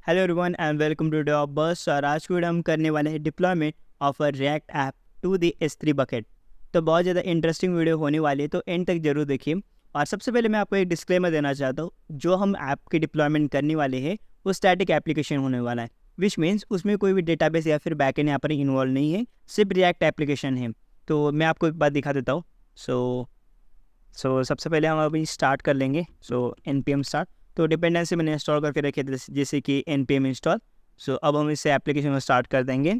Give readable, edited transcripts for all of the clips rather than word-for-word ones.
Hello everyone and welcome to job bus. और आज की वीडियो हम करने वाले हैं deployment of a React app to the S3 bucket. तो बहुत ज़्यादा इंटरेस्टिंग वीडियो होने वाली है, तो एंड तक जरूर देखिए। और सबसे पहले मैं आपको एक डिस्क्लेमर देना चाहता हूँ, जो हम ऐप की डिप्लॉयमेंट करने वाले हैं वो स्टैटिक एप्लीकेशन होने वाला है, विच मीन्स उसमें कोई भी डेटाबेस या फिर बैकएंड यहाँ पर इन्वॉल्व नहीं है, सिर्फ रिएक्ट एप्लीकेशन है। तो मैं आपको एक बात दिखा देता हूँ। सो सबसे पहले हम अभी स्टार्ट कर लेंगे। npm start. तो डिपेंडेंसी मैंने इंस्टॉल करके रखे थे, जैसे कि npm इंस्टॉल। अब हम इसे एप्लीकेशन को स्टार्ट कर देंगे।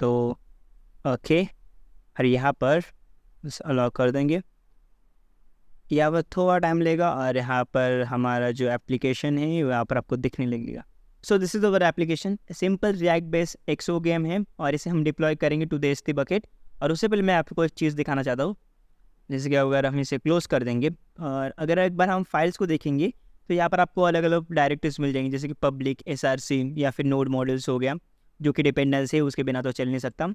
तो ओके, और यहाँ पर अलाउ कर देंगे। यहाँ पर थोड़ा टाइम लेगा और यहाँ पर हमारा जो एप्लीकेशन है यहाँ पर आपको दिखने लगेगा। So this is our application, simple React base X O game है और इसे हम डिप्लॉय करेंगे टू द S3 बकेट। और उससे पहले मैं आपको एक चीज़ दिखाना चाहता हूँ, जैसे कि अगर हम इसे क्लोज कर देंगे और अगर एक बार हम फाइल्स को देखेंगे तो यहाँ पर आपको अलग अलग डायरेक्टरीज मिल जाएंगी, जैसे कि पब्लिक, SRC या फिर नोड मॉडल्स हो गया, जो कि डिपेंडेंस है, उसके बिना तो चल नहीं सकता।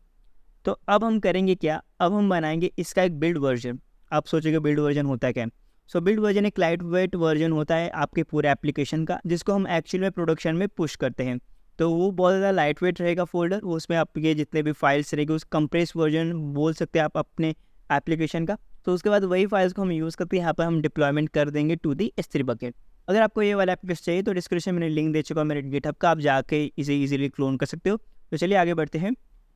तो अब हम करेंगे क्या, अब हम बनाएंगे इसका एक बिल्ड वर्जन। आप सोचेंगे बिल्ड वर्जन होता है क्या। बिल्ड वर्जन एक लाइट वेट वर्जन होता है आपके पूरे एप्लीकेशन का, जिसको हम एक्चुअल में प्रोडक्शन में पुश करते हैं। तो वो बहुत ज़्यादा लाइट वेट रहेगा फोल्डर, वो उसमें आपके जितने भी फाइल्स रहेंगे उस कंप्रेस वर्जन बोल सकते हैं आप अपने एप्लीकेशन का। तो उसके बाद वही फाइल्स को हम यूज़ करके यहाँ पर हम डिप्लॉयमेंट कर देंगे टू दी S3 बकेट। अगर आपको ये वाला एप्लीकेशन चाहिए तो डिस्क्रिप्शन में मैंने लिंक दे चुका हूँ मेरे गिटहब का, आप जाके इसे इजीली क्लोन कर सकते हो। तो चलिए आगे बढ़ते हैं।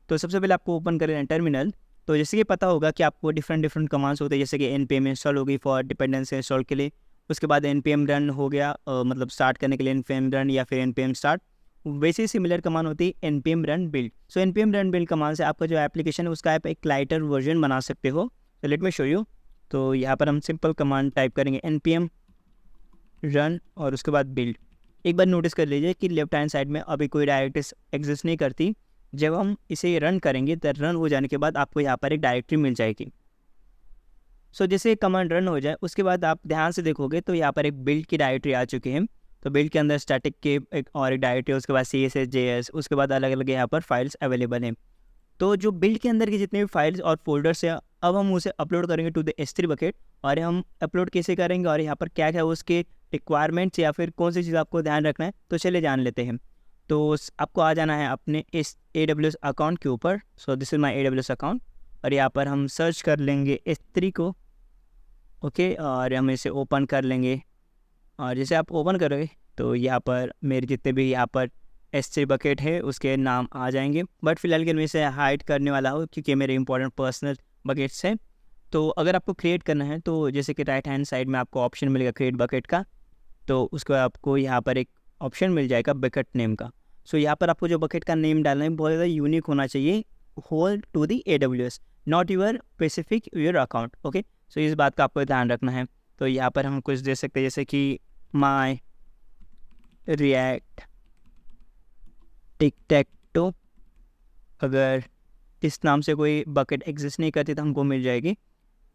तो सबसे पहले आपको ओपन कर लेना है टर्मिनल। तो जैसे कि पता होगा कि आपको डिफरेंट कमांड्स होते हैं, जैसे कि npm इंस्टॉल होगी फॉर डिपेंडेंसी इंस्टॉल के लिए। उसके बाद npm रन हो गया, मतलब स्टार्ट करने के लिए npm रन या फिर npm स्टार्ट। वैसे ही सिमिलर कमांड होती है npm run build. npm run build command से आपका जो एप्लीकेशन है उसका आप एक लाइटर वर्जन बना सकते हो। तो लेट मी शो यू। तो यहाँ पर हम सिंपल कमांड टाइप करेंगे npm रन और उसके बाद बिल्ड। एक बार नोटिस कर लीजिए कि लेफ्ट हैंड साइड में अभी कोई डायरेक्टरी एग्जिस्ट नहीं करती। जब हम इसे रन करेंगे तो रन हो जाने के बाद आपको यहाँ पर एक डायरेक्टरी मिल जाएगी। जैसे कमांड रन हो जाए उसके बाद आप ध्यान से देखोगे तो यहाँ पर एक बिल्ड की डायरेक्टरी आ चुकी है। तो बिल्ड के अंदर स्टैटिक के एक और एक डायरेक्टरी, उसके बाद CSS JS, उसके बाद अलग अलग यहाँ पर फाइल्स अवेलेबल हैं। तो जो बिल्ड के अंदर की जितने भी फाइल्स और फोल्डर्स है, अब हम उसे अपलोड करेंगे टू द S3 बकेट। और हम अपलोड कैसे करेंगे और यहाँ पर क्या क्या उसके रिक्वायरमेंट्स या फिर कौन सी चीज़ आपको ध्यान रखना है, तो चलिए जान लेते हैं। तो आपको आ जाना है अपने इस AWS अकाउंट के ऊपर। This is my AWS account और यहाँ पर हम सर्च कर लेंगे S3 को। ओके, और हम इसे ओपन कर लेंगे। और जैसे आप ओपन करोगे तो यहाँ पर मेरे जितने भी यहाँ पर S3 बकेट है उसके नाम आ जाएंगे, बट फिलहाल के मैं इसे हाइड करने वाला हूँ क्योंकि मेरे इंपॉर्टेंट पर्सनल बकेट्स हैं। तो अगर आपको क्रिएट करना है तो जैसे कि राइट हैंड साइड में आपको ऑप्शन मिलेगा क्रिएट बकेट का। तो उसको आपको यहाँ पर एक ऑप्शन मिल जाएगा बकेट नेम का। यहाँ पर आपको जो बकेट का नेम डालना है बहुत ज़्यादा यूनिक होना चाहिए, whole to the AWS, not your specific your account. Okay, इस बात का आपको ध्यान रखना है। तो यहाँ पर हम कुछ दे सकते हैं, जैसे कि माई रिएक्ट टिक टैक टो। अगर इस नाम से कोई बकेट एग्जिस्ट नहीं करती तो हमको मिल जाएगी,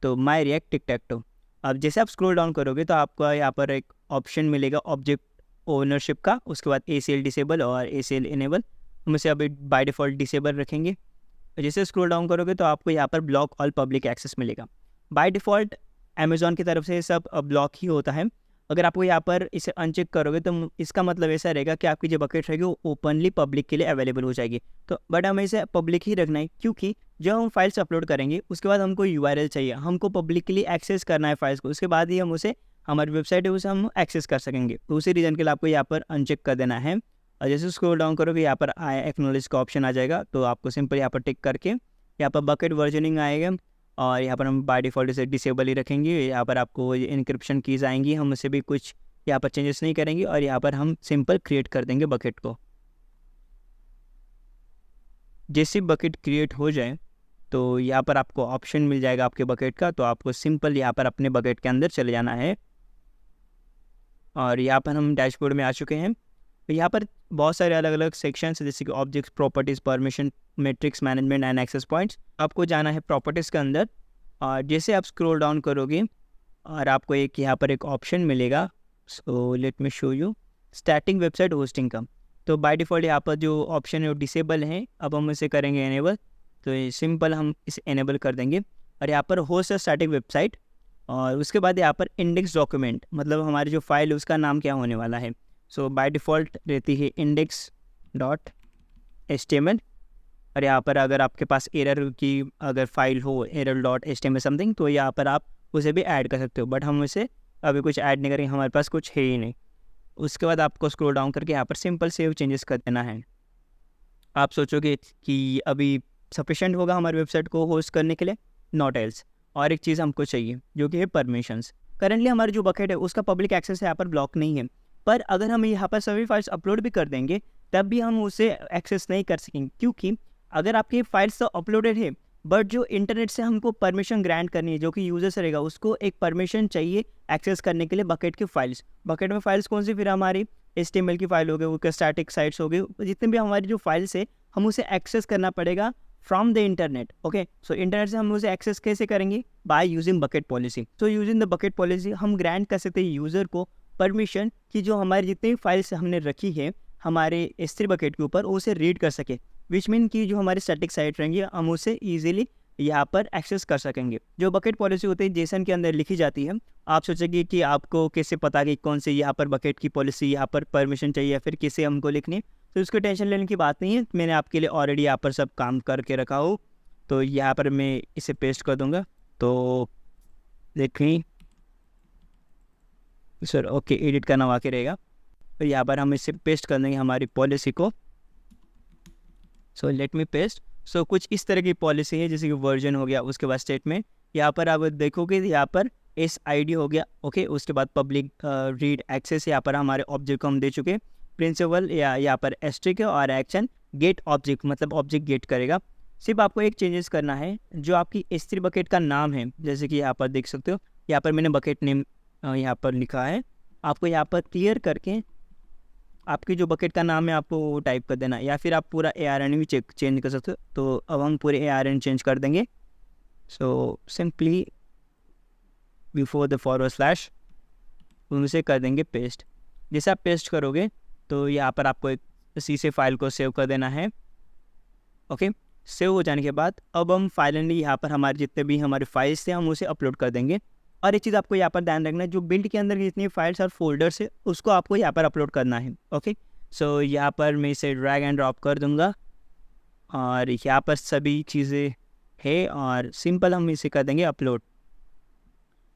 तो माई रिएक्ट टिक टैक टो। अब जैसे आप स्क्रॉल डाउन करोगे तो आपको यहाँ पर एक ऑप्शन मिलेगा ऑब्जेक्ट ओनरशिप का, उसके बाद ACL डिसेबल और ACL इनेबल। हम इसे अभी बाय डिफ़ॉल्ट डिसेबल रखेंगे। जैसे स्क्रॉल डाउन करोगे तो आपको यहाँ पर ब्लॉक ऑल पब्लिक एक्सेस मिलेगा। बाय डिफ़ॉल्ट अमेज़ॉन की तरफ से सब ब्लॉक ही होता है। अगर आपको यहाँ पर इसे अनचेक करोगे तो इसका मतलब ऐसा रहेगा कि आपकी जो बकेट रहेगी वो ओपनली पब्लिक के लिए अवेलेबल हो जाएगी। तो बट हमें इसे पब्लिक ही रखना है, क्योंकि जब हम फाइल्स अपलोड करेंगे उसके बाद हमको URL चाहिए, हमको पब्लिकली एक्सेस करना है फाइल्स को, उसके बाद ही हम उसे हमारी वेबसाइट है उसे हम एक्सेस कर सकेंगे। तो उसी रीज़न के लिए आपको यहाँ पर अनचेक कर देना है। और जैसे स्क्रॉल डाउन करोगे यहाँ पर आई एक्नॉलेज का ऑप्शन आ जाएगा, तो आपको सिंपल यहाँ पर टिक करके यहाँ पर बकेट वर्जनिंग आएगा और यहाँ पर हम बाय डिफ़ॉल्ट इसे डिसेबल ही रखेंगे। यहाँ पर आपको इनक्रिप्शन कीज़ आएंगी, हम उसे भी कुछ यहाँ पर चेंजेस नहीं करेंगे और यहाँ पर हम सिंपल क्रिएट कर देंगे बकेट को। जैसे बकेट क्रिएट हो जाए तो यहाँ पर आपको ऑप्शन मिल जाएगा आपके बकेट का, तो आपको सिंपल यहाँ पर अपने बकेट के अंदर चले जाना है। और यहाँ पर हम डैशबोर्ड में आ चुके हैं। तो यहाँ पर बहुत सारे अलग अलग सेक्शंस, जैसे कि objects, properties, permission, metrics management and access points. आपको जाना है प्रॉपर्टीज़ के अंदर और जैसे आप स्क्रॉल डाउन करोगे और आपको एक यहाँ पर एक ऑप्शन मिलेगा, let me show you, static website hosting का। तो बाय डिफ़ॉल्ट यहाँ पर जो ऑप्शन है वो डिसेबल है, अब हम इसे करेंगे एनेबल। तो ये सिंपल हम इसे एनेबल कर देंगे और यहाँ पर होस्ट है स्टैटिक वेबसाइट। और उसके बाद यहाँ पर इंडेक्स डॉक्यूमेंट, मतलब हमारी जो फाइल है उसका नाम क्या होने वाला है। सो बाय डिफ़ॉल्ट रहती है index.html। और यहाँ पर अगर आपके पास एरर की अगर फाइल हो error.html समथिंग, तो यहाँ पर आप उसे भी ऐड कर सकते हो, बट हम उसे अभी कुछ ऐड नहीं करेंगे, हमारे पास कुछ है ही नहीं। उसके बाद आपको स्क्रॉल डाउन करके यहाँ पर सिंपल सेव चेंजेस कर देना है। आप सोचोगे कि अभी सफिशेंट होगा हमारी वेबसाइट को होस्ट करने के लिए, नॉट एल्स। और एक चीज़ हमको चाहिए जो कि है परमिशंस। करंटली हमारी जो बकेट है उसका पब्लिक एक्सेस यहाँ पर ब्लॉक नहीं है, पर अगर हम यहाँ पर सभी फाइल्स अपलोड भी कर देंगे तब भी हम उसे एक्सेस नहीं कर सकेंगे, क्योंकि अगर आपकी फाइल्स तो अपलोडेड है बट जो इंटरनेट से हमको परमिशन ग्रांट करनी है, जो कि यूजर से रहेगा, उसको एक परमिशन चाहिए एक्सेस करने के लिए बकेट की फाइल्स। बकेट में फाइल्स कौन सी, फिर हमारी HTML की फाइल हो गई, वो स्टैटिक साइट्स हो गई, जितने भी हमारी जो फाइल्स है हम उसे एक्सेस करना पड़ेगा from the internet. Okay, so internet से हम उसे एक्सेस कैसे करेंगे, by using bucket policy. So using the bucket policy हम ग्रांट कर सकते हैं यूज़र को परमिशन कि जो हमारी जितनी भी फाइल्स हमने रखी है हमारे S3 बकेट के ऊपर, वो उसे रीड कर सके, विच मीन कि जो हमारी स्टैटिक साइट रहेंगी हम उसे ईजिली यहाँ पर एक्सेस कर सकेंगे। जो बकेट पॉलिसी होती है जेसन के अंदर लिखी जाती है। आप सोचेंगे कि आपको कैसे पता कि कौन से यहाँ पर बकेट की पॉलिसी यहाँ पर परमिशन चाहिए या फिर किसे हमको लिखनी है, तो उसको टेंशन लेने की बात नहीं है। मैंने आपके लिए ऑलरेडी यहाँ पर सब काम करके रखा हो, तो यहाँ पर मैं इसे पेस्ट कर दूँगा। तो देखें सर, ओके, एडिट करना वाकई रहेगा, तो यहाँ पर हम इसे पेस्ट कर देंगे हमारी पॉलिसी को। So let me paste. सो कुछ इस तरह की पॉलिसी है, जैसे कि वर्जन हो गया, उसके बाद स्टेटमेंट, यहाँ पर आप देखोगे यहाँ पर SID हो गया। ओके, उसके बाद पब्लिक रीड एक्सेस, यहाँ पर हमारे ऑब्जेक्ट को हम दे चुके, प्रिंसिपल या यहाँ पर एस्ट्रिक है, और एक्शन गेट ऑब्जेक्ट, मतलब ऑब्जेक्ट गेट करेगा। सिर्फ आपको एक चेंजेस करना है, जो आपकी S3 बकेट का नाम है, जैसे कि यहाँ पर देख सकते हो, यहाँ पर मैंने बकेट नेम यहाँ पर लिखा है, आपको यहाँ पर क्लियर करके आपकी जो बकेट का नाम है आपको वो टाइप कर देना, या फिर आप पूरा ARN भी चेंज कर सकते हो। तो अब हम पूरे ARN चेंज कर देंगे। So simply before the forward slash उनसे कर देंगे पेस्ट। जैसे आप पेस्ट करोगे तो यहाँ पर आपको एक से फाइल को सेव कर देना है। ओके, सेव हो जाने के बाद अब हम फाइनली यहाँ पर हमारे जितने भी हमारे फाइल्स थे हम उसे अपलोड कर देंगे। और एक चीज़ आपको यहाँ पर ध्यान रखना है, जो बिल्ड के अंदर जितनी फाइल्स और फोल्डर्स है उसको आपको यहाँ पर अपलोड करना है। ओके, सो यहाँ पर मैं इसे ड्रैग एंड ड्रॉप कर दूँगा और यहाँ पर सभी चीज़ें है और सिंपल हम इसे कर देंगे अपलोड।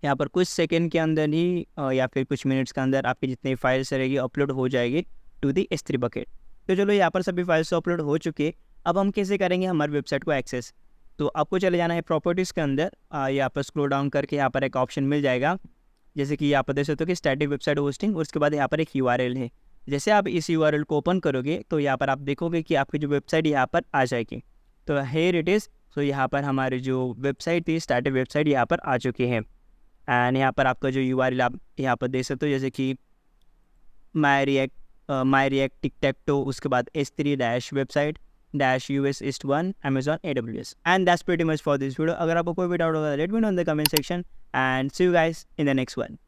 यहाँ पर कुछ सेकंड के अंदर ही या फिर कुछ मिनट्स के अंदर आपकी जितनी फाइल्स रहेगी अपलोड हो जाएगी टू दी S3 बकेट। तो चलो, यहाँ पर सभी फाइल्स अपलोड हो चुके। अब हम कैसे करेंगे हमारी वेबसाइट को एक्सेस। तो आपको चले जाना है प्रॉपर्टीज़ के अंदर, यहाँ पर स्क्रॉल डाउन करके यहाँ पर एक ऑप्शन मिल जाएगा, जैसे कि यहाँ पर देख सकते हो कि स्टैटिक वेबसाइट होस्टिंग, उसके बाद यहाँ पर एक URL है। जैसे आप इस URL को ओपन करोगे तो यहाँ पर आप देखोगे कि आपकी जो वेबसाइट यहाँ पर आ जाएगी। तो हेयर इट इज़। सो यहाँ पर हमारी जो वेबसाइट थी, स्टैटिक वेबसाइट, यहाँ पर आ चुकी है। एंड यहाँ पर आपका जो URL आप यहाँ पर देख सकते हो, जैसे कि माई रिएक्ट टिकटैक्टो, उसके बाद S3-website -US East 1 Amazon AWS, and that's pretty much for this video. अगर आपको कोई भी डाउट होगा, let me know in the comment section and see you guys in the next one.